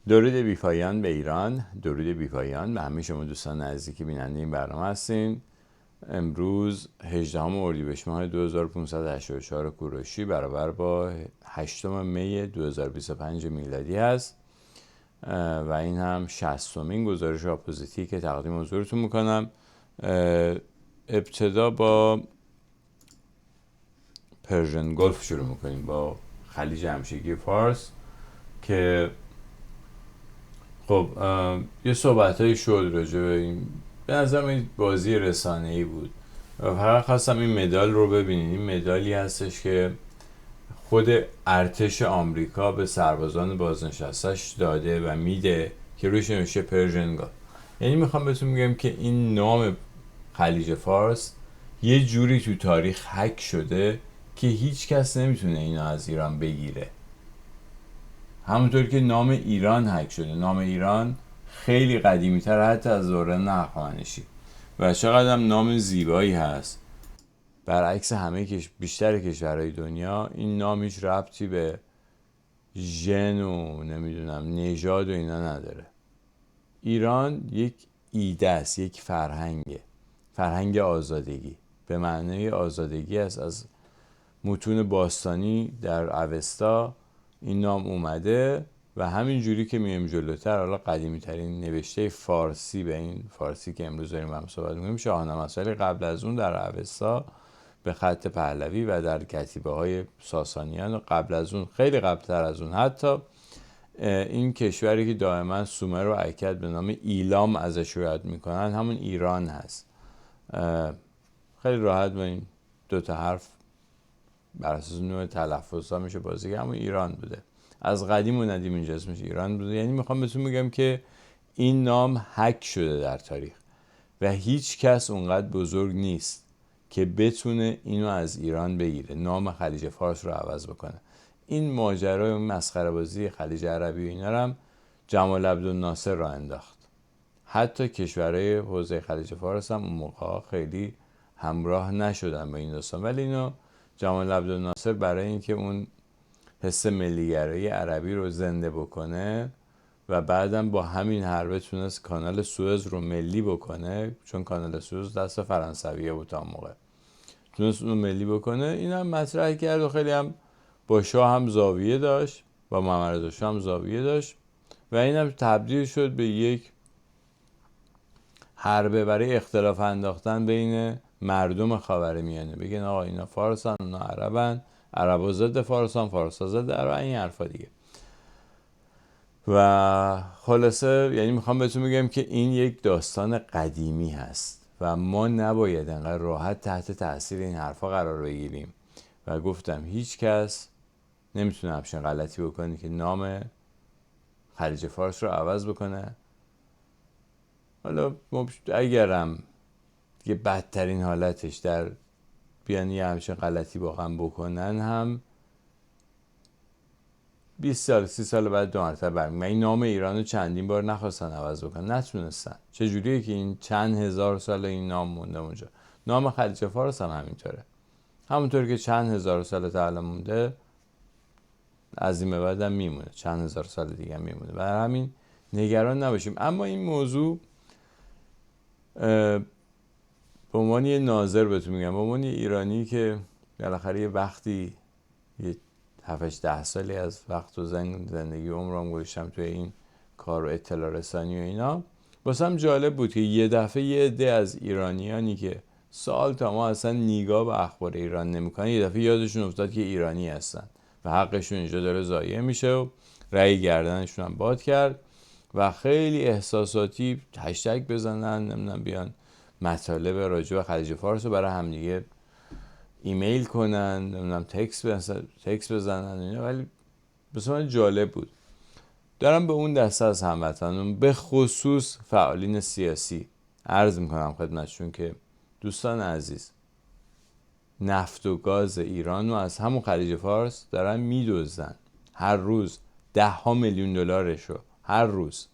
درود بی‌پایان به ایران، درود بی‌پایان به همه شما دوستان عزیزی که بیننده این برنامه هستین. امروز 18 اردیبهشت ماه 2584 کوروشی برابر با 8 می 2025 میلادی هست و این هم 60مین گزارش آپوزیتی که تقدیم حضورتون میکنم. ابتدا با پرژن گلف شروع میکنیم، با خلیج همشگی فارس که خب یه صحبت هایی شد راجع به این. به نظرم این بازی رسانه‌ای بود و فقط خواستم این مدال رو ببینید. این مدالی هستش که خود ارتش آمریکا به سربازان بازنشستش داده و میده که روش نوشته پرژن گلف. یعنی میخوام بهتون بگم که این نام خلیج فارس یه جوری تو تاریخ هک شده که هیچ کس نمیتونه اینو از ایران بگیره. همونطور که نام ایران هک شده. نام ایران خیلی قدیمی تر حتی از دوره هخامنشی و چقدر هم نام زیبایی هست. برعکس بیشتر کشورهای دنیا این نام هیچ ربطی به ژن و نمیدونم نژاد و اینا نداره. ایران یک ایده است، یک فرهنگه، فرهنگ آزادگی. به معنای آزادگی است. از متون باستانی در اوستا این نام اومده و همین جوری که میایم جلوتر، حالا قدیمی ترین نوشته فارسی به این فارسی که امروز داریم هم صحبت می‌کنیم شاهنامه است، ولی قبل از اون در اوستا به خط پهلوی و در کتیبه های ساسانیان و قبل از اون، خیلی قبلتر از اون، حتی این کشوری که دائما سومر و اکد به نام ایلام ازش یاد میکنن همون ایران هست. خیلی راحت با این دوتا حرف بر اساس نوع تلفظ ها میشه بازی که همون ایران بوده. از قدیم و ندیم اینجا اسمش ایران بوده. یعنی میخوام بهتون بگم که این نام هک شده در تاریخ و هیچ کس اونقدر بزرگ نیست که بتونه اینو از ایران بگیره، نام خلیج فارس رو عوض بکنه. این ماجرای مسخره بازی خلیج عربی و اینا رو هم جمال عبدالناصر را انداخت. حتی کشورهای حوزه خلیج فارس هم اون موقع خیلی همراه نشدن با این داستان، ولی اینو جمال عبدالناصر برای اینکه اون حس ملیگرایی عربی رو زنده بکنه و بعدم با همین حربه تونست کانال سوئز رو ملی بکنه، چون کانال سوئز دست فرانسویه بود تا موقع، تونست اون ملی بکنه. این هم مطرح کرد و خیلی هم با شاه هم زاویه داشت، با محمد رضا شاه هم زاویه داشت و این هم تبدیل شد به یک حربه برای اختلاف انداختن بین مردم خاورمیانه. بگن آقا اینا فارسن، اونا عربن، عربا ضد فارسن، فارسا ضد عرب، این حرفا دیگه. و خلاصه یعنی میخوام بهتون بگم که این یک داستان قدیمی هست و ما نباید انقدر راحت تحت تاثیر این حرفا قرار بگیریم و گفتم هیچ کس نمیتونه همچین غلطی بکنه که نام خلیج فارس رو عوض بکنه. حالا اگرم یه بدترین حالتش در بیان یه همچین غلطی واقعا بکنن هم 20 سال 30 سال بعد دو مرتبه برمیگردن. این نام ایرانو چندین بار نخواستن عوض بکنن، نتونستن. چجوریه که این چند هزار سال این نام مونده اونجا؟ نام خلیج فارس هم همینطوره، همونطور که چند هزار سال تا الان مونده، از این به بعد هم میمونه، چند هزار سال دیگه هم میمونه. برای همین نگران نباشیم. اما این موضوع به عنوان یه ناظر بهتون میگم، به عنوان یه ایرانی که بالاخره یه وقتی یه 7-10 سالی از وقت و زندگی عمرم گذاشتم توی این کار و اطلاع رسانی و اینا، واسم جالب بود که یه دفعه یه عده از ایرانیانی که سال تا ما اصلا نگاه به اخبار ایران نمیکنن، یه دفعه یادشون افتاد که ایرانی هستن و حقشون اینجا داره ضایع میشه و رأی گردنشون هم باد کرد و خیلی احساساتی هشتگ بزنن، نمیدونم بیان مطالب راجع به خلیج فارس رو برای همدیگه ایمیل کنن، نمیدونم تکس بزنن اینا. ولی بسیار جالب بود. دارم به اون دسته از هموطنان، به خصوص فعالین سیاسی، عرض میکنم خدمتشون که دوستان عزیز، نفت و گاز ایران رو از همون خلیج فارس دارن میدوزن. هر روز 10 میلیون دلارش رو هر روز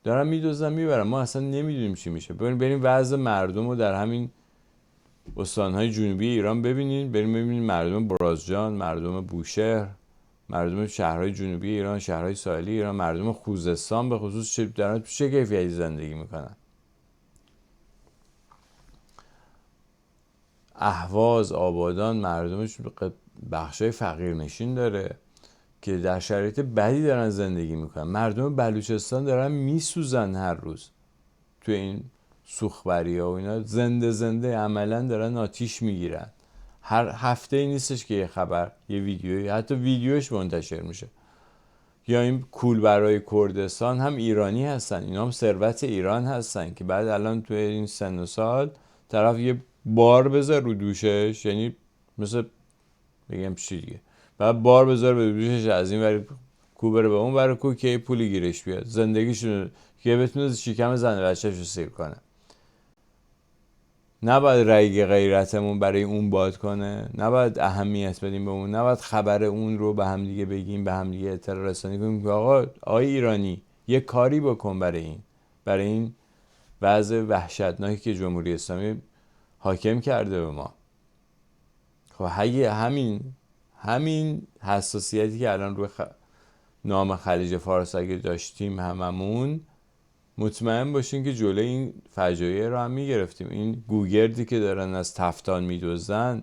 دارن میدوزن میبرن. ما اصلا نمیدونیم چی میشه. بریم وضع مردم رو در همین استانهای جنوبی ایران ببینین، بریم ببینین مردم برازجان، مردم بوشهر، مردم شهرهای جنوبی ایران، شهرهای ساحلی ایران، مردم خوزستان به خصوص دارن چه کیفیتی زندگی میکنن. اهواز، آبادان مردمش بخشای فقیرنشین داره که در شرایط بدی دارن زندگی میکنن. مردم بلوچستان دارن میسوزن هر روز تو این سوختبری ها و اینا، زنده عملا دارن آتیش میگیرن. هر هفته ای نیستش که یه خبر، یه ویدیویی، حتی ویدیوش منتشر میشه. یا این کولبرای کردستان هم ایرانی هستن، اینا هم ثروت ایران هستن که بعد الان تو این سن و سال طرف یه بار بذار رو دوشش، یعنی مثل بگم چی دیگه، بعد بار بذار به دوشش، از این ور کو بره به اون ور کو که پولی گیرش بیاد، زندگیشون که بتونه شکم زن بچه‌شو سیر کنه. نباید رگ غیرتمون برای اون باد کنه، نباید اهمیت بدیم به اون، نباید خبر اون رو به هم دیگه بگیم، به هم دیگه اطلاع رسانی کنیم که آقای ایرانی یه کاری بکن برای این وضع وحشتناکی که جمهوری اسلامی حاکم کرده به ما. خب همین حساسیتی که الان روی نام خلیج فارس اگه داشتیم هممون، مطمئن باشین که جلوی این فجایع رو هم میگرفتیم. این گوگردی که دارن از تفتان میدوزن،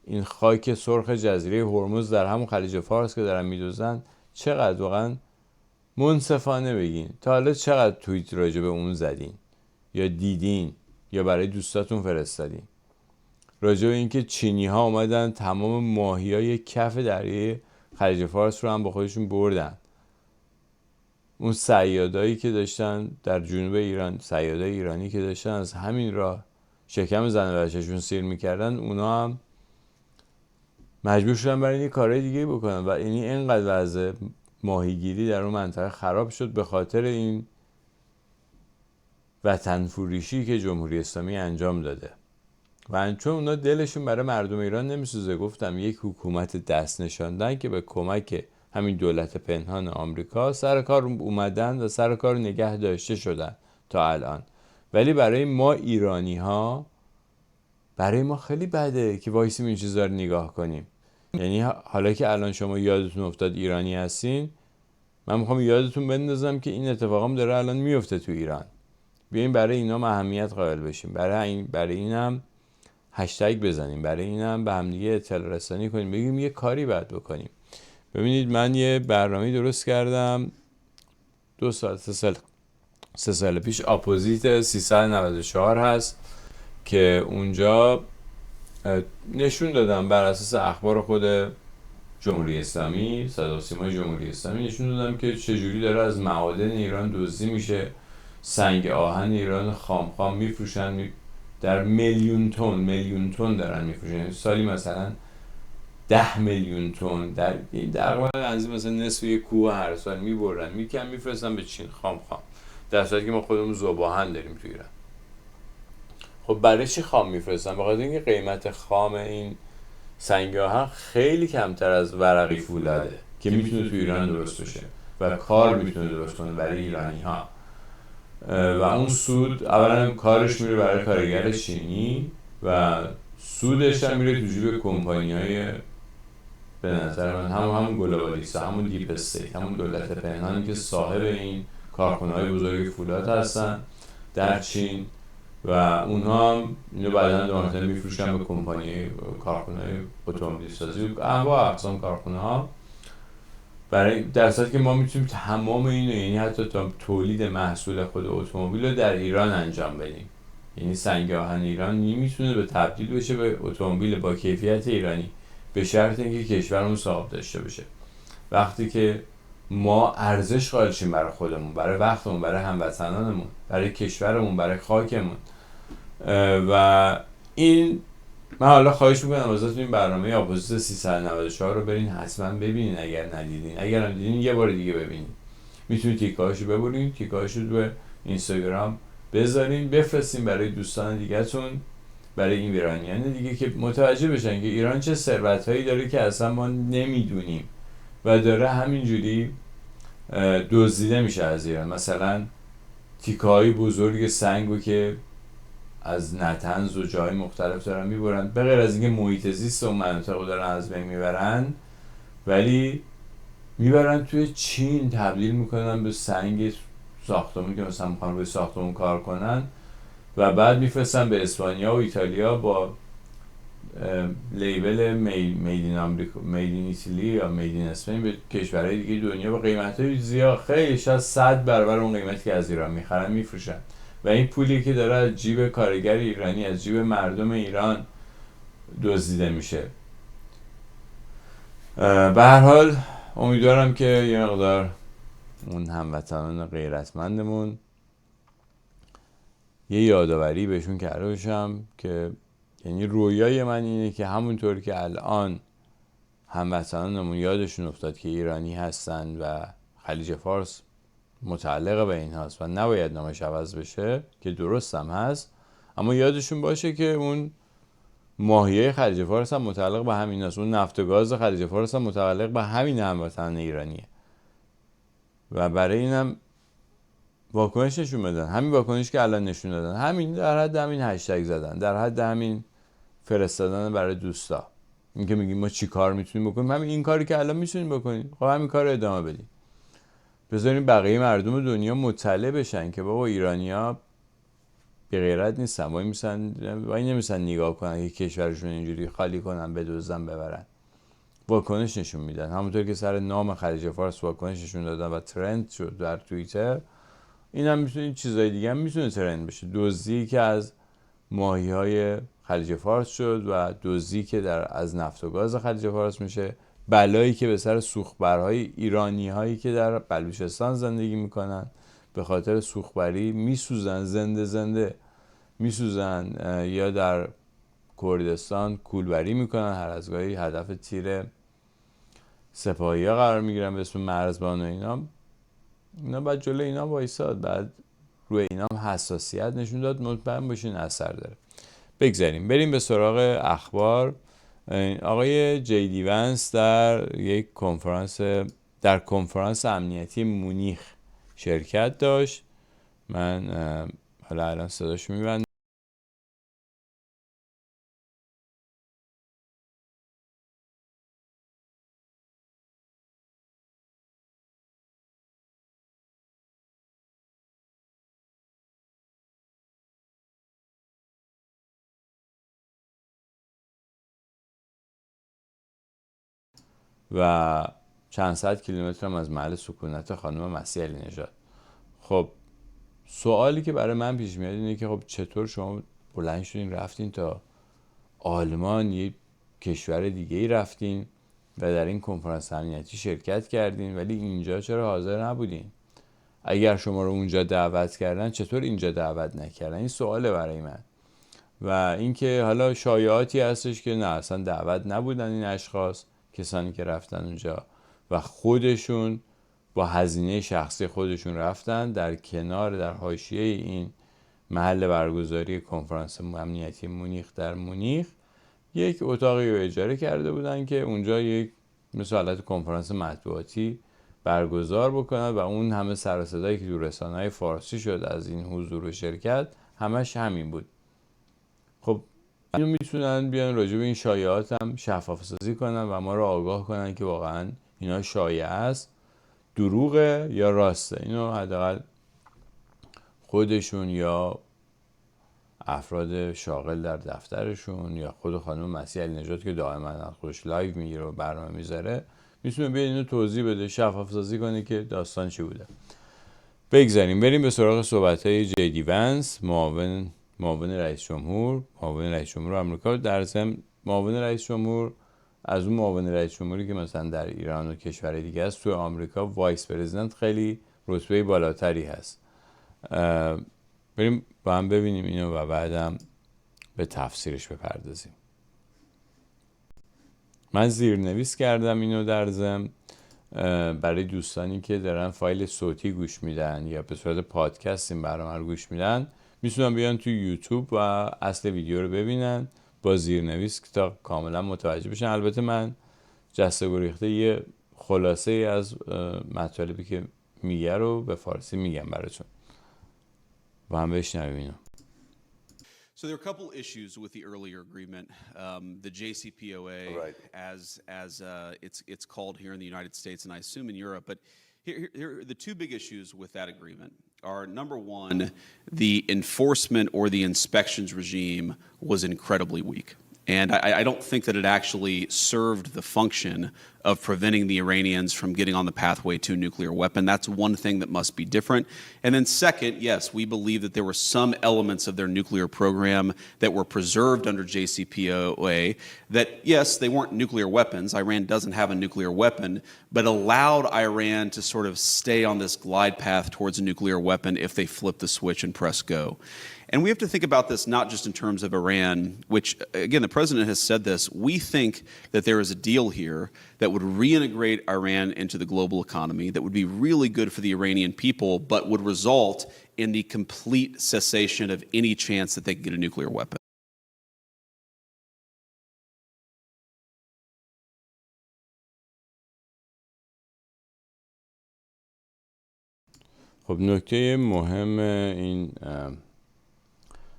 این خاک سرخ جزیره هرمز در همون خلیج فارس که دارن میدوزن، چقدر واقعا منصفانه بگین تا حالا چقدر توییت راجع به اون زدین یا دیدین یا برای دوستاتون فرستادین راجع به اینکه چینی ها اومدن تمام ماهیای کف دریای خلیج فارس رو هم با خودشون بردن. اون صیادایی که داشتن در جنوب ایران، صیادای ایرانی که داشتن از همین راه شکم زن و بچه‌شون سیر میکردن، اونا هم مجبور شدن برای این کارهای دیگه بکنن و یعنی اینقدر وضع ماهیگیری در اون منطقه خراب شد به خاطر این وطن فروشی که جمهوری اسلامی انجام داده. و چون اونا دلشون برای مردم ایران نمیسوزه، گفتم یک حکومت دست نشاندن که به کمک همین دولت پنهان آمریکا سر کار اومدن و سر کار نگه داشته شدن تا الان. ولی برای ما ایرانی ها، برای ما خیلی بده که وایسیم این چیزا رو نگاه کنیم. یعنی حالا که الان شما یادتون افتاد ایرانی هستین، من میخوام یادتون بندازم که این اتفاقام داره الان میفته تو ایران. بیاین برای اینا اهمیت قائل بشیم، برای اینم هشتگ بزنیم، برای اینم به هم دیگه اطلاع رسانی کنیم، بگیم یه کاری باید بکنیم. ببینید من یه برنامه درست کردم 3 سال پیش، اپوزیت 394 هست که اونجا نشون دادم بر اساس اخبار خود جمهوری اسلامی، صدا و سیمای جمهوری اسلامی، نشون دادم که چجوری داره از معادن ایران دزدی میشه. سنگ آهن ایران خام میفروشن، در میلیون تن دارن میفروشن. سالی مثلا 10 میلیون تن در واقع از مثلا نصف یک کوه هر سال میبرن میفرستن به چین خام. در صورتی که ما خودمون ذوب‌آهن داریم تو ایران. خب برای چی خام میفرستن؟ بخاطر اینکه قیمت خام این سنگ آهن خیلی کمتر از ورقی فولاده که میتونه تو ایران درست بشه و کار میتونه درست کنه برای ایرانی ها. و اون سود اولا کارش میره برای کارگر چینی و سودش هم میره تو جیب کمپانی‌های به نظر من همون گلوبالیست، همون دیپ استیت، همون دولت پنهانی که صاحب این کارخانه‌های بزرگ فولاد هستن در چین و اونها هم اینو بعداً دارن میفروشن به کمپانی کارخانه‌های اتومبیل سازی، انواع اقسام کارخانه‌ها. برای در صورتی که ما میتونیم تمام اینو، یعنی حتی تا تولید محصول خود اتومبیل رو در ایران انجام بدیم. یعنی سنگ آهن ایران میتونه به تبدیل بشه به اتومبیل با کیفیت ایرانی به شرط اینکه کشورمون صاحب داشته باشه. وقتی که ما ارزش قائل شیم برای خودمون، برای وقتمون، برای هموطنانمون، برای کشورمون، برای خاکمون. و این من حالا خواهش میکنم ازتون این برنامه اپوزیت 394 رو برین حتما ببینین اگر ندیدین. اگر هم دیدین یه بار دیگه ببینین. میتونید تیکه‌هاشو ببرین، تیکه‌هاشو تو اینستاگرام بذارین، بفرستین برای دوستان دیگه‌تون، برای این ایرانیان دیگه که متوجه بشن که ایران چه ثروتایی داره که اصلا ما نمیدونیم و داره همینجوری دزدیده میشه از ایران. مثلا تیکه‌های بزرگ سنگو که از نطنز و جای مختلف دارن میبرن، به غیر از اینکه محیط زیست اون مناطق رو دارن از بین میبرن، ولی میبرن توی چین تبدیل میکنن به سنگ ساختمون که مثلا میخوان روی ساختمون کار کنن و بعد میفرستن به اسپانیا و ایتالیا با لیبل میدین آمریکا، میدین ایتالی یا میدین اسپین به کشورهای دیگه دنیا با قیمت‌های زیاد خیلی شاید 100 برابر اون قیمتی که از ایران میخرن میفروشن و این پولی که داره از جیب کارگر ایرانی، از جیب مردم ایران دزدیده میشه. به هر حال امیدوارم که یه مقدار اون هموطنان غیرتمندمون یه یادآوری بهشون کرده باشم که یعنی رویای من اینه که همونطور که الان هموطنانمون یادشون افتاد که ایرانی هستن و خلیج فارس متعلق به این هست و نباید نامش عوض بشه که درست هم هست، اما یادشون باشه که اون ماهیه خلیج فارس هم متعلق به همین هست، اون نفت و گاز خلیج فارس هم متعلق به همین هموطنان ایرانیه و برای اینم واکنش نشون بدن، همین واکنش که الان نشون دادن، همین در حد همین هشتگ زدن، در حد همین فرستادن برای دوستا، این که میگیم ما چی کار میتونیم بکنیم، همین این کاری که الان میتونیم بکنیم، خب همین کار رو ادامه بدیم، بذاریم بقیه مردم دنیا مطلع بشن که بابا ایرانیا بی غیرت نیستن، وای نمیسن نگاه کنن که کشورشون اینجوری خالی کنن بدزدن ببرن، واکنش نشون میدن. همونطور که سر نام خلیج فارس واکنش نشون دادن و ترند شد در توییتر، این هم میتونه چیزای دیگه هم میتونه ترند بشه. دزدی که از ماهی‌های خلیج فارس شد و دزدی که از نفت و گاز خلیج فارس میشه، بلایی که به سر سوختبرهای ایرانی‌هایی که در بلوچستان زندگی میکنن به خاطر سوختبری میسوزن، زنده میسوزن، یا در کردستان کولبری میکنن، هر از گاهی هدف تیر سپاهی‌ها قرار میگیرن به اسم مرزبان و اینا بعد جلو اینا وایساد، بعد روی اینا حساسیت نشون داد، مطمئن باشین اثر داره. بگذاریم بریم به سراغ اخبار. آقای جی دی ونس در کنفرانس امنیتی مونیخ شرکت داشت. من حالا الان صداش میبندم. و چند صد کیلومتر هم از محل سکونت خانم مسیح علی نژاد. خب سوالی که برای من پیش میاد اینه که خب چطور شما بلند شدین رفتین تا آلمان، یه کشور دیگه ای رفتین و در این کنفرانس امنیتی شرکت کردین، ولی اینجا چرا حاضر نبودین؟ اگر شما رو اونجا دعوت کردن چطور اینجا دعوت نکردن؟ این سواله برای من. و اینکه حالا شایعاتی هستش که نه اصلا دعوت نبودن این اشخاص، کسانی که رفتن اونجا و خودشون با هزینه شخصی خودشون رفتن در حاشیه این محل برگزاری کنفرانس امنیتی مونیخ در مونیخ یک اتاقی رو اجاره کرده بودن که اونجا یک مثل حالت کنفرانس مطبوعاتی برگزار بکنن و اون همه سر و صدایی که تو رسانه‌های فارسی شد از این حضور و شرکت همش همین بود. خب اینو میتونن بیان راجع به این شایعات هم شفاف سازی کنن و ما رو آگاه کنن که واقعا اینا شایعه است، دروغه یا راسته. اینو حداقل خودشون یا افراد شاغل در دفترشون یا خود خانم مسیح علی نژاد که دائما خودش لایو میگیره و برنامه میذاره میتونه بیاد اینو توضیح بده، شفاف سازی کنه که داستان چی بوده. بگذاریم بریم به سراغ صحبت‌های جی دی ونس، معاون رئیس جمهور آمریکا. در ضمن معاون رئیس جمهور از اون معاون رئیس جمهوری که مثلا در ایران و کشور دیگه است، تو آمریکا وایس پرزیدنت خیلی رتبه بالاتری هست. بریم با هم ببینیم اینو و بعدم به تفسیرش بپردازیم. من زیرنویس کردم اینو در ضمن برای دوستانی که دارن فایل صوتی گوش میدن یا به صورت پادکست این برنامه رو گوش میدن، میتونن بیان تو یوتیوب و اصل ویدیو رو ببینن با زیرنویس تا کاملا متوجه بشن. البته من جسته گریخته یه خلاصه از مطالبی که میگه رو به فارسی میگم براتون و هم بشنویم اینو. So there are a couple issues with the earlier agreement, the JCPOA, Right. as it's called here in the United States, and I assume in Europe. But here the two big issues with that agreement are, number one, the enforcement or the inspections regime was incredibly weak. And I don't think that it actually served the function of preventing the Iranians from getting on the pathway to a nuclear weapon. That's one thing that must be different. And then second, yes, we believe that there were some elements of their nuclear program that were preserved under JCPOA that, yes, they weren't nuclear weapons. Iran doesn't have a nuclear weapon, but allowed Iran to sort of stay on this glide path towards a nuclear weapon if they flip the switch and press go. And we have to think about this not just in terms of Iran, which, again, the president has said this. We think that there is a deal here that would reintegrate Iran into the global economy, that would be really good for the Iranian people, but would result in the complete cessation of any chance that they could get a nuclear weapon. خب نکته مهم این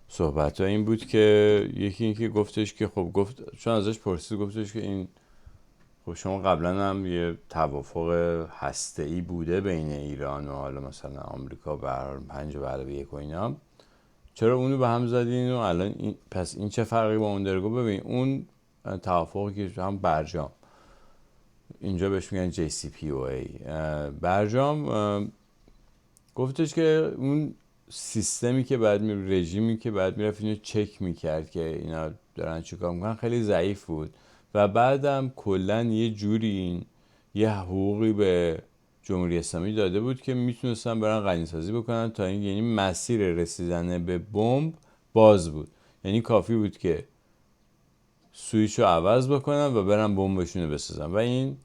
صحبت ها این بود که یکی این که گفتش که خب گفت چون ازش پرسید گفتش که این خب شما قبلا هم یه توافق هسته‌ای بوده بین ایران و حالا مثلا آمریکا بر 5+1 و اینا، چرا اونو به هم زدین و الان پس این چه فرقی با اون داره؟ ببین اون توافقی که هم برجام اینجا بهش میگن JCPOA برجام گفتش که اون سیستمی که بعد رژیمی که بعد میرفت اینو چک میکرد که اینا دارن چیکار میکنن خیلی ضعیف بود و بعدم کلن یه جوری یه حقوقی به جمهوری اسلامی داده بود که میتونستن برن غنیسازی بکنن تا این، یعنی مسیر رسیدن به بمب باز بود، یعنی کافی بود که سویچو عوض بکنن و برن بمبشونو بسازن و این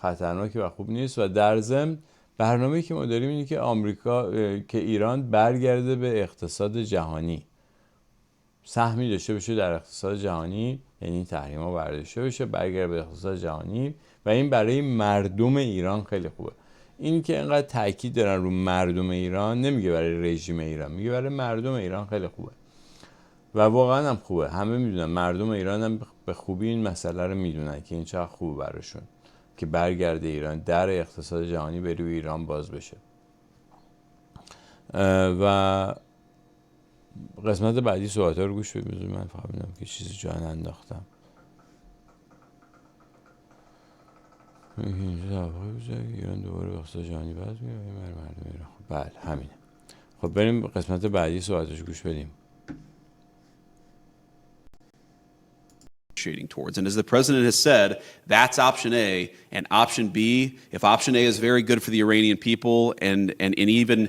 خطرناکه و خوب نیست. و در ضمن برنامه‌ای که ما داریم اینه که آمریکا که ایران برگرده به اقتصاد جهانی، سهمی داشته باشه در اقتصاد جهانی، یعنی تحریم‌ها برداشته بشه برگرده به اقتصاد جهانی و این برای مردم ایران خیلی خوبه. این که اینقدر تاکید دارن رو مردم ایران، نمیگه برای رژیم ایران، میگه برای مردم ایران خیلی خوبه و واقعا هم خوبه. همه میدونن، مردم ایران هم به خوبی این مسئله رو میدونن که این چقدر خوبه براشون که برگرده ایران، در اقتصاد جهانی به روی ایران باز بشه. و قسمت بعدی صحبت‌ها رو گوش بدید. من فهمیدم که چیزی جا انداختم. ایران دوباره به اقتصاد جهانی باز میشه. مردم ایران. بله همینه. خب بریم قسمت بعدی صحبتش گوش بدیم. Towards. And as the president has said, that's option A. And option B, if option A is very good for the Iranian people and even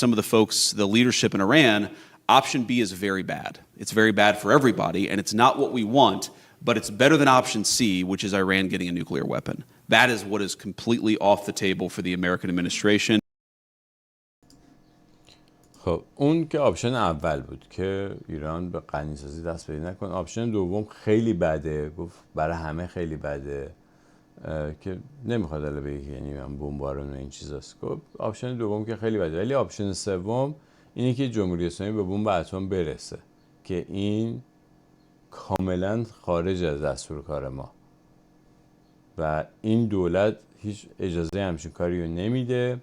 some of the folks, the leadership in Iran, option B is very bad. It's very bad for everybody, and it's not what we want, but it's better than option C, which is Iran getting a nuclear weapon. That is what is completely off the table for the American administration. خب اون که آپشن اول بود که ایران به غنیسازی دست پیدا نکنه. آپشن دوم خیلی بده، گفت برای همه خیلی بده که نمیخواد الان بگه یعنی من بمبارون و این چیزاست. گفت آپشن دوم که خیلی بده، ولی آپشن سوم اینه که جمهوری اسلامی به بمب اتم برسه که این کاملا خارج از دستور کار ما و این دولت هیچ اجازه همچین کاری رو نمیده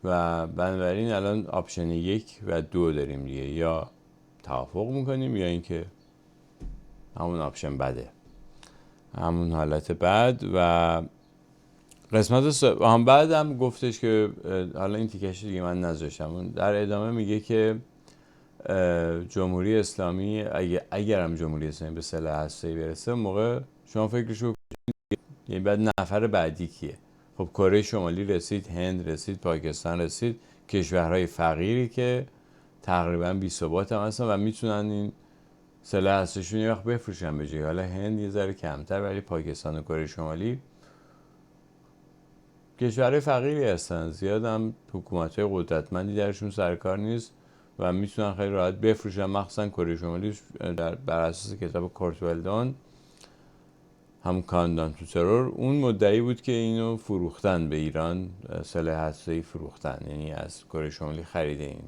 و بنابراین الان آپشن 1 و 2 داریم دیگه، یا توافق میکنیم یا اینکه همون آپشن بده، همون حالت بد. و قسمت هم بعد هم گفتش که حالا این تیکش دیگه من نذاشتم، در ادامه میگه که جمهوری اسلامی اگر هم جمهوری اسلامی به سلاح هسته‌ای برسه موقع شما فکرشو یعنی بعد نفر بعدی کیه؟ خب کره شمالی رسید، هند رسید، پاکستان رسید، کشورهای فقیری که تقریبا بی‌ثبات هم هستن و میتونن این سلاح هسته‌شون یه وقت بفروشن به جای. حالا هند یه ذره کمتر، ولی پاکستان و کره شمالی کشورهای فقیری هستن، زیاد هم حکومت‌های قدرتمندی درشون سرکار نیست و میتونن خیلی راحت بفروشن. مخصوصا کره شمالی بر اساس کتاب کورت ولدون، هم کاندان تو ترور، اون مدعی بود که اینو فروختن به ایران، سلاح هسته‌ای فروختن، یعنی از کره شمالی خریده این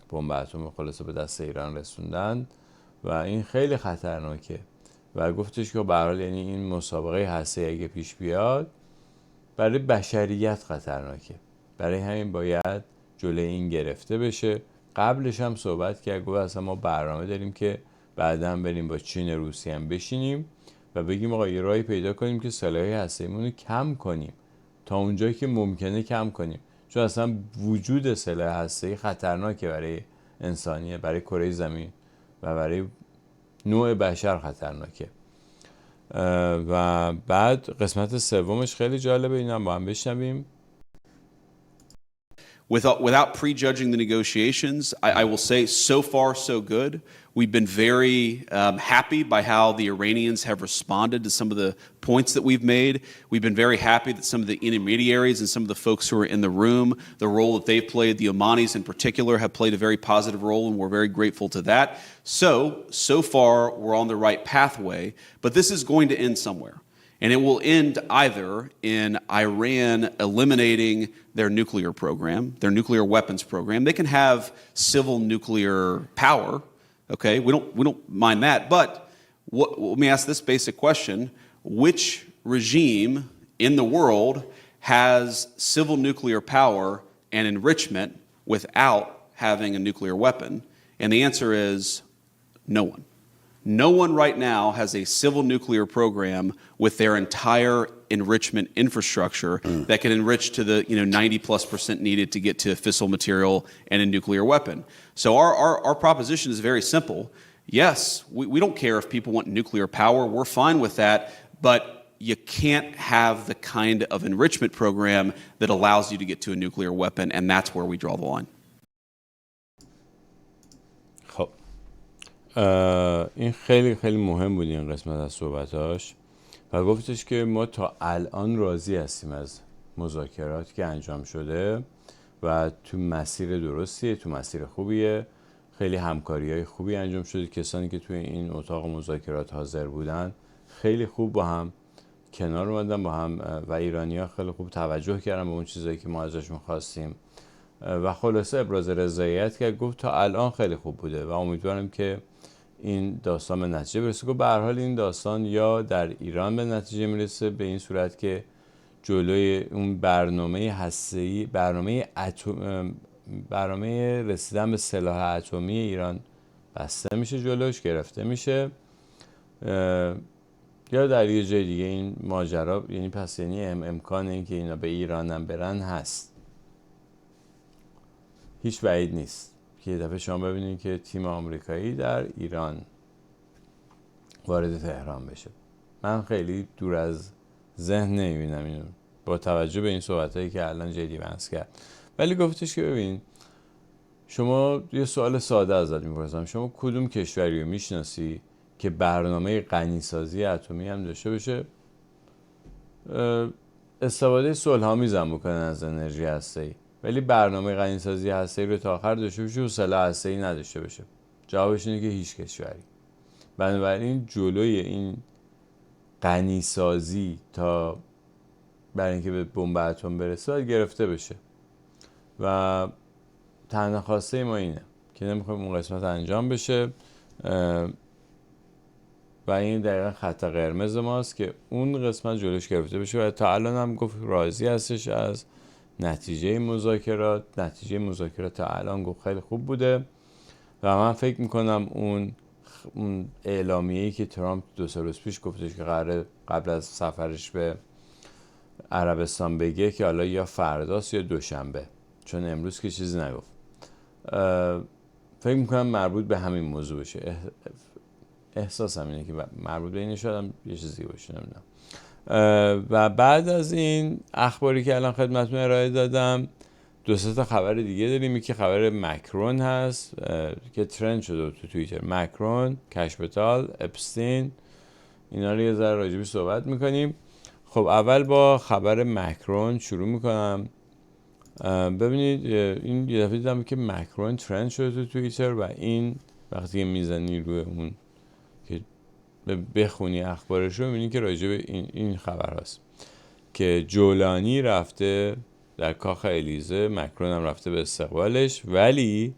بمب اتم خلاصه به دست ایران رسوندن و این خیلی خطرناکه و گفتش که به هر حال یعنی این مسابقه هسته‌ای اگه پیش بیاد برای بشریت خطرناکه، برای همین باید جلوی این گرفته بشه. قبلش هم صحبت کرد، گفت اصلا ما برنامه داریم که بعدا بریم با چین روسیه هم بشینیم و بگیم آقا یه راهی پیدا کنیم که سلاح‌های هسته‌ایمون رو کم کنیم تا اونجایی که ممکنه کم کنیم، چون اصلا وجود سلاح هسته‌ای خطرناکه برای انسانیت، برای کره زمین و برای نوع بشر خطرناکه. و بعد قسمت سومش خیلی جالبه، اینم با هم بشنویم. Without prejudging the negotiations, I will say so far so good. We've been very happy by how the Iranians have responded to some of the points that we've made. We've been very happy that some of the intermediaries and some of the folks who are in the room, the role that they've played, the Omanis in particular, have played a very positive role, and we're very grateful to that. So far, we're on the right pathway, but this is going to end somewhere. And it will end either in Iran eliminating their nuclear program, their nuclear weapons program. They can have civil nuclear power, okay? We don't mind that. But let me ask this basic question. Which regime in the world has civil nuclear power and enrichment without having a nuclear weapon? And the answer is no one. No one right now has a civil nuclear program with their entire enrichment infrastructure that can enrich to the 90+% needed to get to fissile material and a nuclear weapon. So our proposition is very simple. Yes, we don't care if people want nuclear power. We're fine with that, but you can't have the kind of enrichment program that allows you to get to a nuclear weapon, and that's where we draw the line. خب این خیلی خیلی مهم بود این قسمت از صحبتاش و گفتش که ما تا الان راضی هستیم از مذاکرات که انجام شده و تو مسیر درستیه، تو مسیر خوبیه، خیلی همکاری‌های خوبی انجام شده، کسانی که توی این اتاق مذاکرات حاضر بودن خیلی خوب با هم کنار اومدن با هم و ایرانی‌ها خیلی خوب توجه کردن به اون چیزایی که ما ازشون خواستیم و خلاصه ابراز رضایت کرد، گفت تا الان خیلی خوب بوده و امیدوارم که این داستان به نتیجه برسه. گفت به هر حال این داستان یا در ایران به نتیجه میرسه به این صورت که جلوی اون برنامه هسته‌ای، برنامه رسیدن به سلاح اتمی ایران بسته میشه، جلوش گرفته میشه، یا در یه جای دیگه این ماجرا، یعنی پس یعنی امکان این که اینا به ایران هم برن هست، هیچ بعید نیست که یه دفعه شما ببینید که تیم آمریکایی در ایران وارد تهران بشه. من خیلی دور از ذهن نمیبینم اینو با توجه به این صحبتایی که الان جدی بحث کرد. ولی گفتش که ببین شما یه سوال ساده ازت میپرسم، شما کدوم کشوری رو میشناسی که برنامه غنیسازی اتمی هم داشته باشه، استفاده صلح‌آمیز هم بکنن از انرژی هسته‌ای، ولی برنامه غنیسازی هسته‌ای رو تا آخر داشته باشه و سلاح هسته‌ای نداشته باشه؟ جوابش اینه که هیچ کشوری. بنابراین جلوی این غنیسازی تا برای اینکه به بمب اتم برسه باید گرفته بشه و تنها خواسته ما اینه که نمیخوایم اون قسمت انجام بشه و این دقیقا خط قرمز ماست که اون قسمت جلوش گرفته بشه و تا الان هم گفت راضی هستش از نتیجه مذاکرات. نتیجه مذاکرات تا الان گفت خیلی خوب بوده و من فکر میکنم اون اعلامیه‌ای که ترامپ 2 روز پیش گفتش که قبل از سفرش به عربستان بگه که حالا یا فرداست یا دوشنبه، چون امروز که چیزی نگفت، فکر میکنم مربوط به همین موضوع بشه. احساسم اینه که مربوط به اینه، شاید یه چیزی باشه، نمیدونم. و بعد از این اخباری که الان خدمتتون ارائه دادم 2-3 تا خبر دیگه داریم. یکی خبر مکرون هست که ترند شده تو توییتر، مکرون، کشپتال، اپستین، اینا رو یه ذره راجبی صحبت میکنیم. خب اول با خبر مکرون شروع میکنم. ببینید این یه دفعه دیدم که مکرون ترند شده تو توییتر و این وقتی که میزنی روی اون که بخونی اخبارش رو میبینی که راجع به این خبر هست که جولانی رفته در کاخ الیزه، مکرون هم رفته به استقبالش، ولی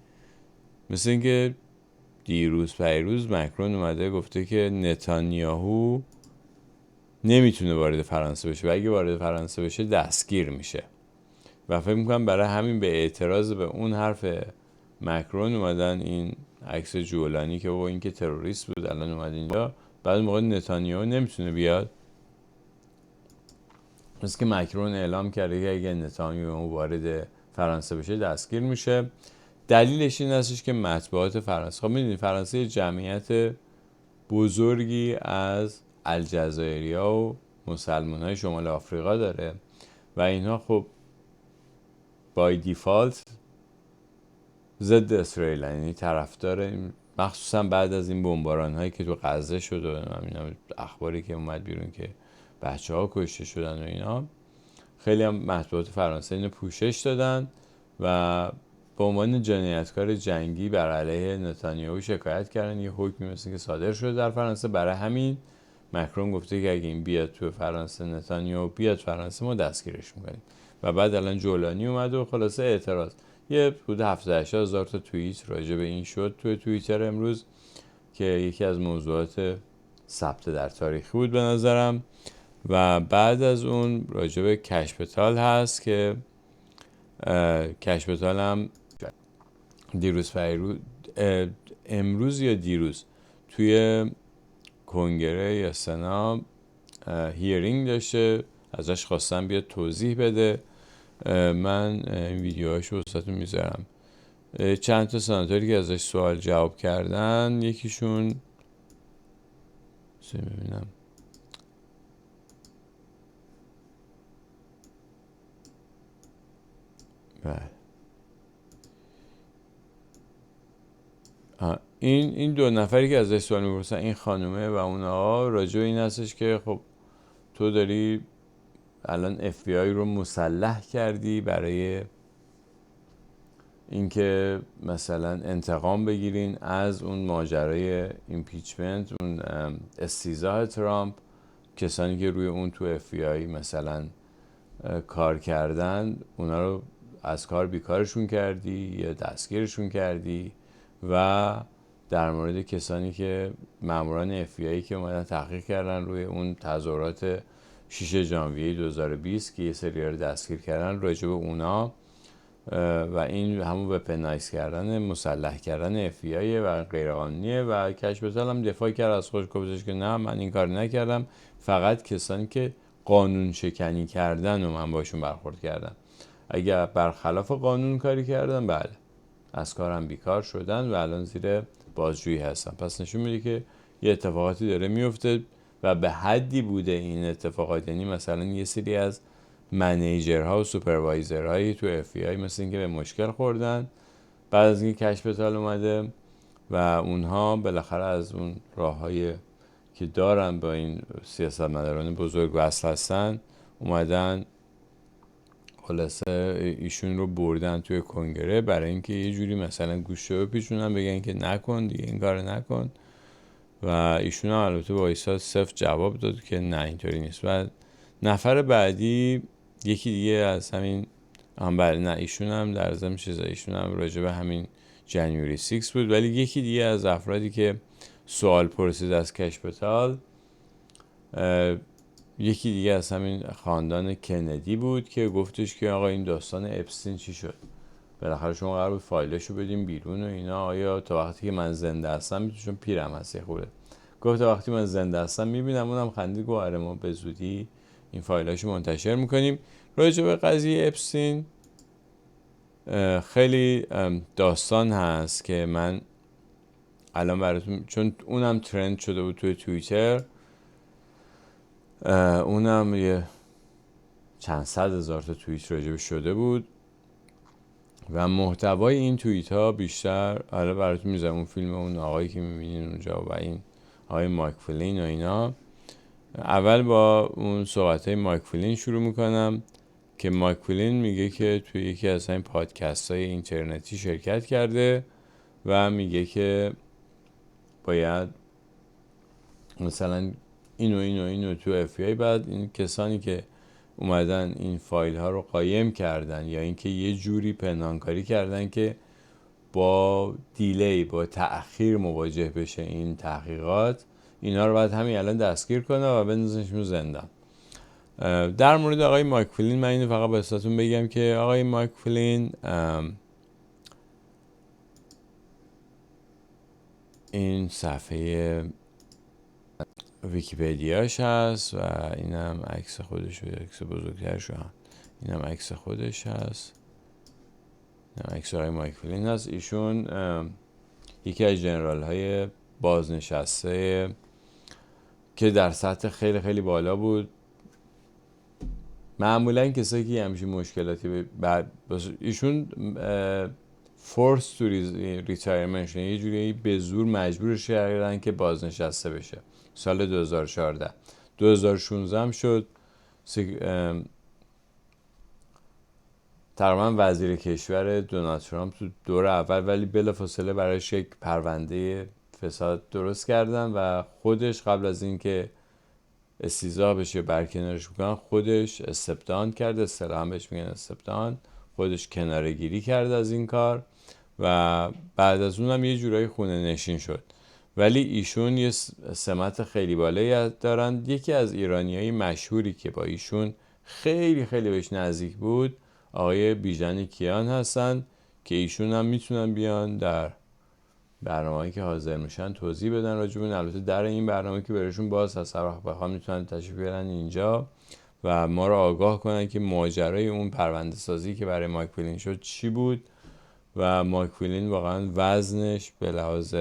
مثل اینکه دیروز پیروز مکرون اومده گفته که نتانیاهو نمیتونه وارد فرانسه بشه و اگه وارد فرانسه بشه دستگیر میشه و فکر میکنم برای همین به اعتراض به اون حرف مکرون اومدن این عکس جولانی که بابا این که تروریست بود الان اومد اینجا، بعد موقع نتانیاهو نمیتونه بیاد. مثل که مکرون اعلام کرده که اگه نتانیاهو وارد فرانسه بشه دستگیر میشه. دلیلش این هستش که مطبوعات فرانسه، خب میدونید فرانسه یه جمعیت بزرگی از الجزایریا و مسلمان‌های شمال آفریقا داره و اینها خب بای دیفالت ضد اسرائیل، یعنی طرفدار، مخصوصا بعد از این بمباران هایی که تو غزه شد و اخباری که اومد بیرون که بچه‌ها کشته شدن و اینا، خیلی هم مطبوعات فرانسه اینو پوشش دادن و به عنوان جنایتکار جنگی بر علیه نتانیاهو شکایت کردن. یه حکمی مثل که صادر شده در فرانسه. برای همین مکرون گفته که اگه این بیاد تو فرانسه، نتانیاهو بیاد فرانسه، ما دستگیرش میکنیم. و بعد الان جولانی اومد و خلاصه اعتراض، یه حدود 70-80 هزار تا توییت راجع به این شد توی توییتر امروز که یکی از موضوعات ثبت در تاریخی بود به نظرم. و بعد از اون راجع به کشپتال هست که کشپتال هم امروز یا دیروز توی کنگره یا سنا هیرینگ داشته، ازش خواستم بیاد توضیح بده. من این ویدیوهاشو واسهتون میذارم. چند تا سناتوری که ازش سوال جواب کردن، یکیشون ببینم این دو نفری که ازش سوال میپرسن، این خانومه و اون آقا، راجع به این هستش که خب تو داری الان FBI رو مسلح کردی برای اینکه مثلا انتقام بگیرین از اون ماجرای ایمپیچمنت، اون استیضاح ترامپ، کسانی که روی اون تو FBI مثلا کار کردن، اونا رو از کار بیکارشون کردی یا دستگیرشون کردی. و در مورد کسانی که ماموران FBI که اومدن تحقیق کردن روی اون تظاهرات 6 ژانویه 2020 که یه سری رو دستگیر کردن، راجع به اونا و این همون وپنایز کردن، مسلح کردن FBI و غیرقانونیه. و کشپتال هم دفاع کرد از خودش، گفتش که نه من این کار نکردم، فقط کسانی که قانون شکنی کردن و من باشون برخورد کردم. اگر برخلاف قانون کاری کردن، بله از کارم بیکار شدن و الان زیر بازجویی هستن. پس نشون میده که یه اتفاقاتی داره میفته و به حدی بوده این اتفاقات، یعنی مثلا یه سری از منیجرها و سوپروایزرهایی تو FBI مثل اینکه به مشکل خوردن بعد از اینکه کشپتال اومده و اونها بالاخره از اون راههای که دارن با این سیاستمداران بزرگ وصل هستن اومدن، خلاصه ایشون رو بردن توی کنگره برای اینکه یه جوری مثلا گوشه بپیچونن، بگن که نکن دیگه این کار نکن. و ایشون هم البته با ایسا صفر جواب داد که نه اینطوری نیست. و نفر بعدی یکی دیگه از همین بله نه ایشون هم در ضمن چیزا، ایشون هم راجع به همین جنوری 6 بود. ولی یکی دیگه از افرادی که سوال پرسید از کشپتال، یکی دیگه از همین خاندان کندی بود که گفتش که آقا این داستان اپستین چی شد؟ بالاخره شما قرار بود فایلشو بدیم بیرون و اینا، آیا تا وقتی که من زنده هستم میتونم، پیرم هست یه خوره، گفت تا وقتی من زنده هستم میبینم. اونم خندید گفت آره ما به زودی این فایلاشو منتشر میکنیم. راجع به قضیه اپستین خیلی داستان هست که من الان براتون، چون اونم ترند شده بود توی توییتر، اونم یه چند صد هزار تا توییت راجع شده بود و محتوای این توییت ها بیشتر، حالا براتون میذارم اون فیلم اون آقایی که میبینین اونجا و این آقای مایک فلین و اینا. اول با اون صحبت های مایک فلین شروع میکنم که مایک فلین میگه که توی یکی از این پادکست های اینترنتی شرکت کرده و میگه که باید مثلا اینو تو FBI، بعد این کسانی که اومدن این فایل ها رو قایم کردن یا اینکه یه جوری پنهانکاری کردن که با دیلی، با تأخیر مواجه بشه این تحقیقات، اینا رو باید همین الان دستگیر کنه و بندازنشون زندان. در مورد آقای مایک فلین من اینو فقط بهتون بگم که آقای مایک فلین این صفحه ویکی‌پدیاش هست و اینم عکس خودش و عکس بزرگترش هست. اینم عکس خودش هست. اینم عکس آقای مایک فلین هست. ایشون یکی از جنرال های بازنشسته که در سطح خیلی خیلی بالا بود. معمولا کسایی که همچین مشکلاتی بعد ایشون فورس تو ریتایرمنت، یه جوری به زور مجبورش کردن که بازنشسته بشه. سال 2016 هم شد تقریبا وزیر کشور دونالد ترامپ تو دور اول، ولی بلافاصله براش یک پرونده فساد درست کردن و خودش قبل از اینکه استیضاح بشه برکنارش بکنن خودش استبدان کرد. اصطلاحاً بهش میگن استبدان. خودش کناره‌گیری کرد از این کار و بعد از اونم یه جورایی خونه نشین شد. ولی ایشون یه سمت خیلی بالایی دارن. یکی از ایرانیای مشهوری که با ایشون خیلی خیلی بهش نزدیک بود آقای بیژن کیان هستن که ایشون هم میتونن بیان در برنامه‌ای که حاضر میشن توضیح بدن راجع به. البته در این برنامه که براشون باز هست، هر وقت بخوام میتونن تشریف بیارن اینجا و ما رو آگاه کنن که ماجرای اون پرونده سازی که برای مایک فلین شد چی بود و مایک فلین واقعا وزنش به لحاظ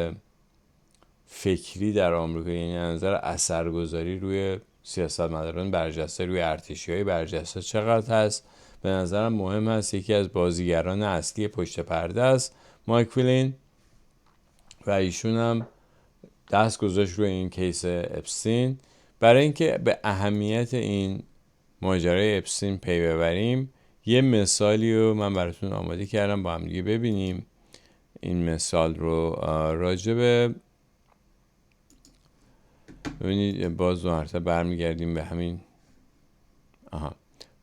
فکری در آمریکا، یعنی از نظر اثرگذاری روی سیاستمداران برجسته، روی ارتشی‌های برجسته چقدر هست. به نظرم مهم هست. یکی از بازیگران اصلی پشت پرده است مایک فلین و ایشون هم دست گذاشت روی این کیس اپستین. برای اینکه به اهمیت این ماجرای اپستین پی ببریم یه مثالی رو من براتون آماده کردم با هم دیگه ببینیم. این مثال رو راجع به ببینید باز دو مرتبه برمیگردیم به همین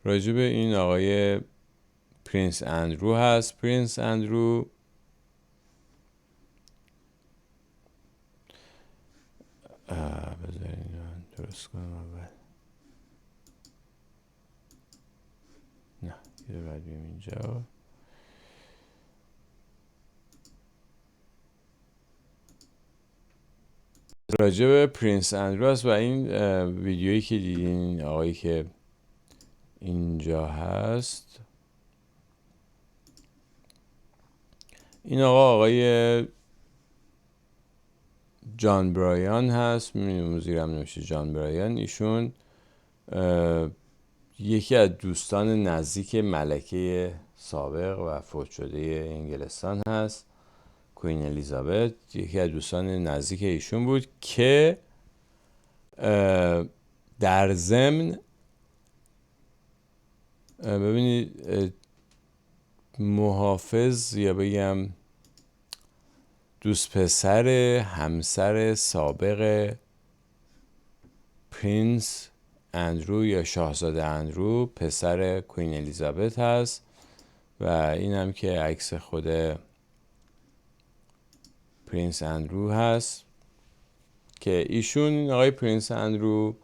راجع به این آقای پرنس اندرو هست. پرنس اندرو بذارین درست کنم اول. نه یه بعد بیم اینجا. راجع به پرنس اندرو هست و این ویدیویی که دیدین آقایی که اینجا هست، این آقای جان برایان هست. میبینیم زیرم نوشته جان برایان. ایشون یکی از دوستان نزدیک ملکه سابق و فوت شده انگلستان هست، کوین الیزابت. یکی از دوستان نزدیک ایشون بود که در ضمن ببینید محافظ یا بگم دوست پسر همسر سابق پرنس اندرو یا شاهزاده اندرو پسر کوین الیزابت هست و این هم که عکس خود پرنس اندرو هست که ایشون آقای پرنس اندرو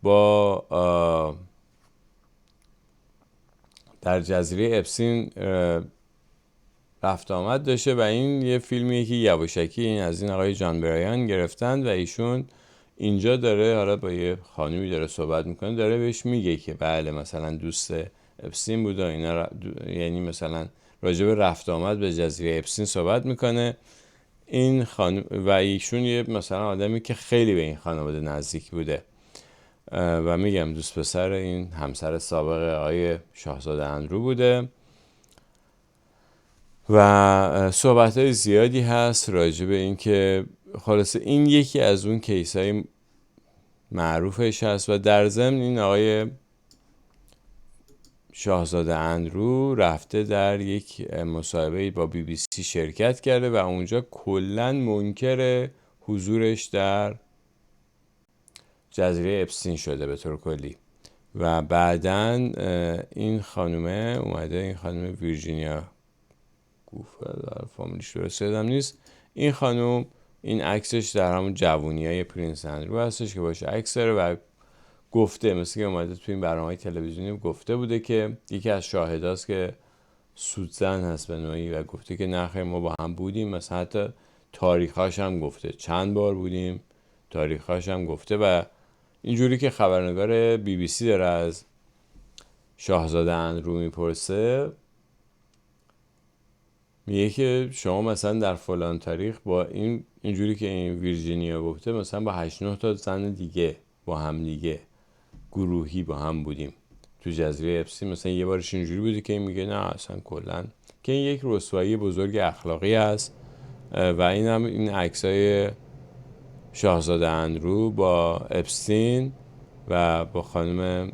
با در جزیره اپستین رفت آمد داشته و این یه فیلمیه که یواشکی این از این آقای جان برایان گرفتن و ایشون اینجا داره حالا با یه خانومی داره صحبت میکنه، داره بهش میگه که بله مثلا دوست اپستین بود و اینا یعنی مثلا راجع به رفت آمد به جزیره اپستین صحبت میکنه این خانم و ایشون یه مثلا آدمی که خیلی به این خانواده نزدیک بوده و میگم دوست پسر این همسر سابق آقای شاهزاده اندرو بوده و صحبت‌های زیادی هست راجع به این که خلاصه این یکی از اون کیس‌های معروفش هست و در ضمن این آقای شاهزاده اندرو رفته در یک مصاحبه با BBC شرکت کرده و اونجا کلاً منکر حضورش در جزیره اپستین شده به طور کلی و بعداً این خانومه اومده، این خانم ویرجینیا در فامیلیش درست یادم نیست. این خانم، این عکسش در همون جوونیای پرنس اندرو هستش که باشه عکس داره و گفته، مثل که اومده تو این برنامه‌های تلویزیونی گفته بوده که یکی از شاهداست که سودزن هست به نوعی و گفته که نه خیر ما با هم بودیم، مثلا حتی تاریخاش هم گفته چند بار بودیم، تاریخاش هم گفته. و اینجوری که خبرنگار BBC داره از شاهزاده اندرو میپرسه، میگه که شما مثلا در فلان تاریخ با اینجوری که این ویرجینیا گفته مثلا با 8-9 تا زن دیگه با هم دیگه گروهی با هم بودیم تو جزیره اپستین. مثلا یه بارش اینجوری بوده که این میگه نه اصلا کلا، که این یک رسوایی بزرگ اخلاقی است. و این هم این عکسای شاهزاده اندرو با اپستین و با خانم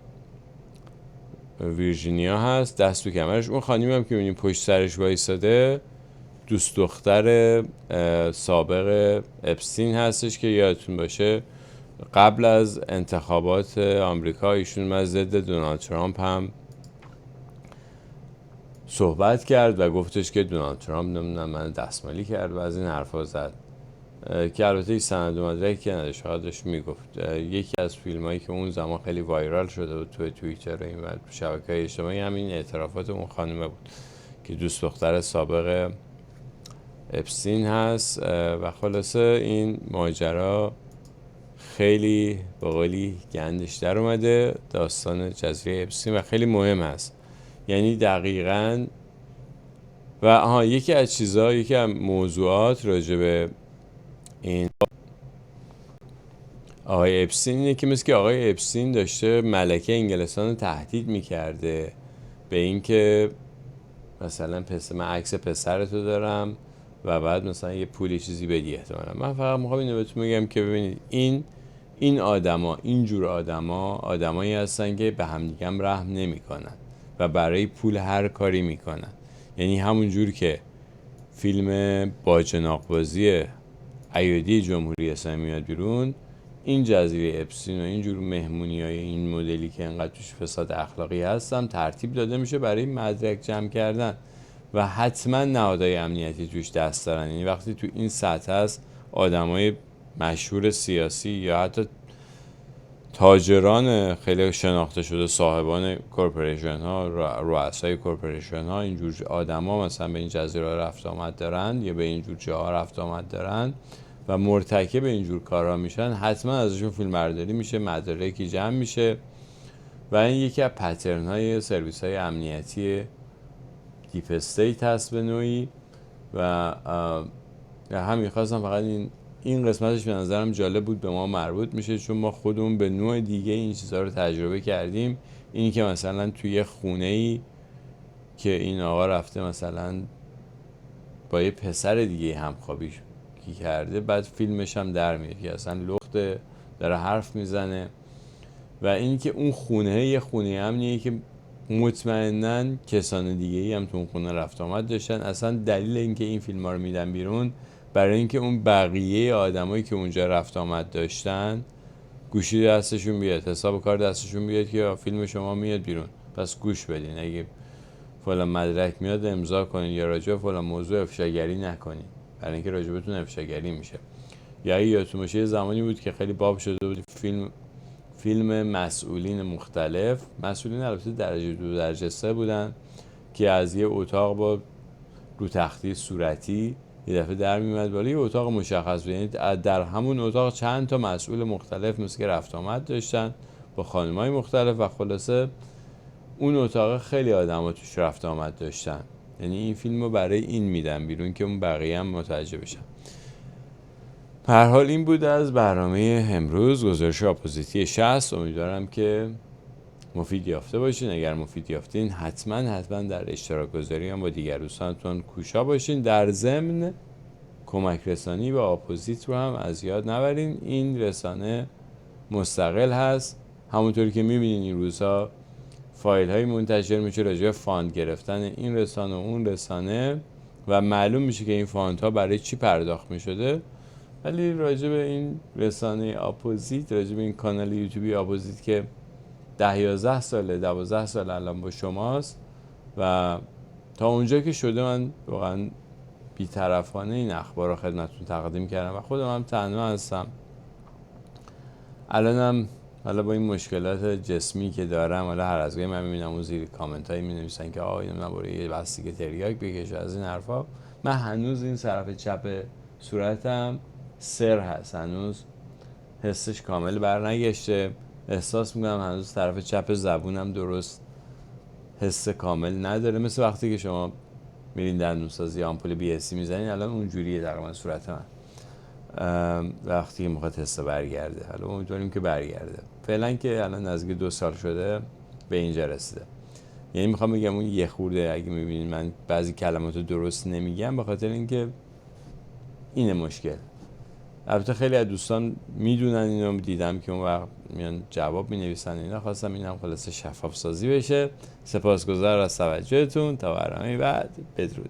ویرجینیا هست دست تو کمرش. اون خانمی هم که میبینیم پشت سرش وایساده دوست دختر سابق اپستین هستش که یادتون باشه قبل از انتخابات آمریکا ایشون از ضد دونالد ترامپ هم صحبت کرد و گفتش که دونالد ترامپ نمیدونم من دستمالی کرد و از این حرفا زد که البته این سند و مدرکی که نداشت، داشت میگفت. یکی از فیلمایی که اون زمان خیلی وایرال شده بود توی توییتر این و شبکه‌های اجتماعی همین اعترافات اون خانم بود که دوست دختر سابق اپستین هست. و خلاصه این ماجرا خیلی به قولی گندش در اومده داستان جزیره اپستین و خیلی مهم هست. یعنی دقیقاً و یکی از موضوعات راجع به این آقای اپستین اینه که مثل که آقای اپستین داشته ملکه انگلستان رو تهدید میکرده به این که مثلا من عکس پسرتو دارم و بعد مثلا یه پولی چیزی بدی احتمالا. من فقط میخوام اینو بهتون بگم که ببینید این آدما، این جور آدمایی هستن که به همدیگه هم رحم نمیکنن و برای پول هر کاری میکنن. یعنی همون جور که فیلم باجناق‌بازی ایادی جمهوری اسلامی میاد بیرون، این جزیره اپستین و اینجور مهمونی‌های این مدلی که انقدر توش فساد اخلاقی هستن ترتیب داده میشه برای مدرک جمع کردن و حتما نهادهای امنیتی توش دست دارن. یعنی وقتی تو این سطح هست آدمای مشهور سیاسی یا حتی تاجران خیلی شناخته شده، صاحبان کورپوریشن ها، رؤسای کورپوریشن ها، اینجور آدما مثلا به این جزیره رفت آمد دارن یا به اینجور جاها رفت آمد دارن و مرتکب اینجور کارها میشن، حتما ازشون فیلم برداری میشه، مدارکی جمع میشه. و این یکی از پترن های سرویس های امنیتی دیپ استیت هست به نوعی. و همین خواستم فقط این قسمتش به نظرم جالب بود، به ما مربوط میشه چون ما خودمون به نوع دیگه این چیزها رو تجربه کردیم. اینی که مثلا توی خونه‌ای که این آقا رفته مثلا با یه پسر دیگه همخوابی کرده، بعد فیلمش هم در میاد که اصلا لخته داره حرف میزنه. و اینی که اون خونه یه خونه امنیه که مطمئناً کسان دیگه‌ای هم تو اون خونه رفت آمد داشتن. اصلا دلیل اینکه این فیلم‌ها رو میدن بیرون برای اینکه اون بقیه آدمایی که اونجا رفت آمد داشتن گوشی دستشون بیاد، حساب کار دستشون بیاد که فیلم شما میاد بیرون پس گوش بدین، اگه فلان مدرک میاد امضا کنین یا راجع به فلان موضوع افشاگری نکنین برای اینکه راجبتون افشاگری میشه. یا یادتون باشه زمانی بود که خیلی باب شده بود فیلم مسئولین مختلف، مسئولین البته درجه 2 درجه 3 بودن که از یه اتاق با رو تختی صورتی یه دفعه در میمد بالا، یه اتاق مشخص بود، یعنی در همون اتاق چند تا مسئول مختلف مثل که رفت آمد داشتن با خانمای مختلف و خلاصه اون اتاق خیلی آدم توش رفت آمد داشتن. یعنی این فیلم رو برای این میدن بیرون که اون بقیه هم متوجه بشن. به هر حال این بود از برنامه امروز، گزارش اپوزیتی 60. امیدوارم که مفید یافته باشین. اگر مفید یافتین حتما در اشتراک گذاری هم با دیگر دوستانتون کوشا باشین. در ضمن کمک رسانی به اپوزیت رو هم از یاد نبرین. این رسانه مستقل هست، همونطوری که میبینین این روزها فایل های منتشر میشه راجع به فاند گرفتن این رسانه و اون رسانه و معلوم میشه که این فاند ها برای چی پرداخت میشده. ولی راجع به این رسانه اپوزیت، راجع به این کانال یوتیوبی اپوزیت که 10-11 ساله 12 سال الان با شماست و تا اونجا که شده من واقعا بی‌طرفانه این اخبار رو خدمتتون تقدیم کردم و خودم هم تنها هستم. الانم حالا با این مشکلات جسمی که دارم، حالا هر از گاهی من میبینم اون زیر کامنت هایی می‌نویسن که من برای یه بستگی تریاک بکش از این حرفا. من هنوز این طرف چپ صورتم سر هست، هنوز حسش کامل برنگشته. احساس میکنم هنوز طرف چپ زبونم درست حس کامل نداره، مثل وقتی که شما میرین دندونسازی آمپول بی اس سی میزنین. الان اونجوریه تقریبا صورت من وقتی که میخواد حس برگرده. حالا امیدواریم که برگرده. فعلا که الان نزدیک 2 سال شده به اینجا رسیده. یعنی میخوام بگم اون یه خورده اگه میبینین من بعضی کلمات رو درست نمیگم به خاطر اینکه اینه مشکل. البته خیلی از دوستان میدونن اینو، دیدم که اون وقت میان جواب مینویسن اینا. خواستم اینم خلاصه شفاف سازی بشه. سپاسگزار از توجهتون. تا برنامه بعد، بدرود.